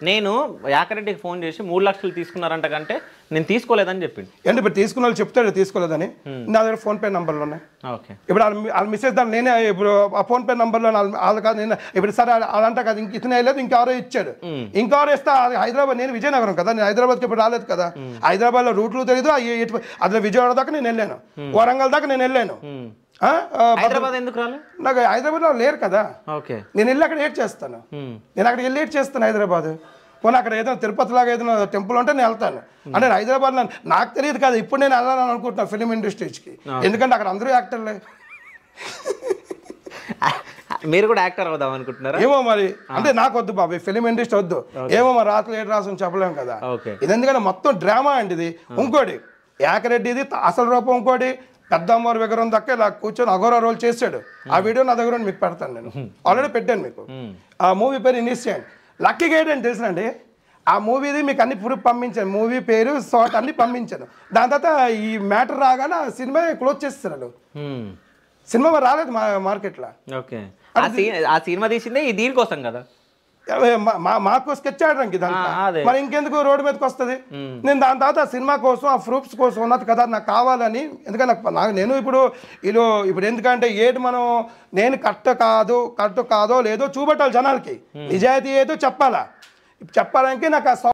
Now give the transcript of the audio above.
నేను యాకరెడ్డికి ఫోన్ చేసి 3 లక్షలు తీసుకున్నారంట కంటే నేను తీసుకోలేదని చెప్పిండు. ఏంటి ఇప్పుడు తీసుకున్న వాళ్ళు చెప్తాడు తీసుకోలేదని. నా దగ్గర ఫోన్పే నంబర్లు ఉన్నాయి. ఓకే, ఇప్పుడు వాళ్ళ మిస్సెస్ దాన్ని నేనే ఇప్పుడు ఆ ఫోన్పే నంబర్లో వాళ్ళు కాదు నేను ఇప్పుడు సరే అదంతా కాదు ఇంక ఇతనే లేదు ఇంకెవరో ఇచ్చాడు. ఇంకెవరో ఇస్తే హైదరాబాద్ నేను విజయనగరం కదా నేను హైదరాబాద్కి ఇప్పుడు రాలేదు కదా. హైదరాబాద్లో రూట్లు తెలియదు అట్లా విజయవాడ దాకా నేను వెళ్ళాను, వరంగల్ దాకా నేను వెళ్ళాను. హైదరాబాద్ ఎందుకు రాలేదు? నాకు హైదరాబాద్లో లేరు కదా. ఓకే, నేను వెళ్ళి అక్కడ ఏడ్ చేస్తాను. నేను అక్కడికి వెళ్ళి ఏడ్ చేస్తాను హైదరాబాద్. పోనీ అక్కడ ఏదైనా తిరుపతి లాగా ఏదైనా టెంపుల్ ఉంటే నేను వెళ్తాను. అంటే హైదరాబాద్ నాకు తెలియదు కదా, ఇప్పుడు నేను వెళ్ళాలని అనుకుంటున్నాను ఫిలిం ఇండస్ట్రీకి. ఎందుకంటే అక్కడ అందరూ యాక్టర్లే. మీరు కూడా యాక్టర్ అవుదాం అనుకుంటున్నారా? ఏమో మరి, అంటే నాకు వద్దు బాబు ఫిలిం ఇండస్ట్రీ వద్దు. ఏమో మరి రాత్రి ఏడు రాసుని చెప్పలేము కదా. ఇది ఎందుకంటే మొత్తం డ్రామా అండి ఇది. ఇంకోటి యాకరెడ్డిది అసలు రూపం, ఇంకోటి పెద్దమ్మవారి విగ్రహం దక్క ఇలా కూర్చొని అఘోరా రోల్ చేశాడు. ఆ వీడియో నా దగ్గర మీకు పెడతాను, నేను ఆల్రెడీ పెట్టాను మీకు. ఆ మూవీ పేరు ఇనిషియన్. లక్కీ గైడ్ అని తెలుసునండి. ఆ మూవీది మీకు అన్ని ప్రూఫ్ పంపించాను, మూవీ పేరు షార్ట్ అన్ని పంపించాను. దాని తర్వాత ఈ మ్యాటర్ రాగానే ఆ సినిమా క్లోజ్ చేస్తారు. సినిమా మరి రాలేదు మార్కెట్లో. ఓకే, ఆ సినిమా తీసిందే దీనికోసం కదా, మాకు స్కెచ్ ఆడడానికి దాంట్లో. మరి ఇంకెందుకు రోడ్డు మీదకి వస్తుంది? నేను దాని తర్వాత సినిమా కోసం ఆ ప్రూఫ్స్ కోసం ఉన్నది కదా నాకు కావాలని. ఎందుకంటే నాకు నేను ఇప్పుడు ఎందుకంటే నేను కరెక్ట్ కాదో లేదో చూపెట్టాలి జనాలకి. నిజాయితీ ఏదో చెప్పాలా. చెప్పాలంటే నాకు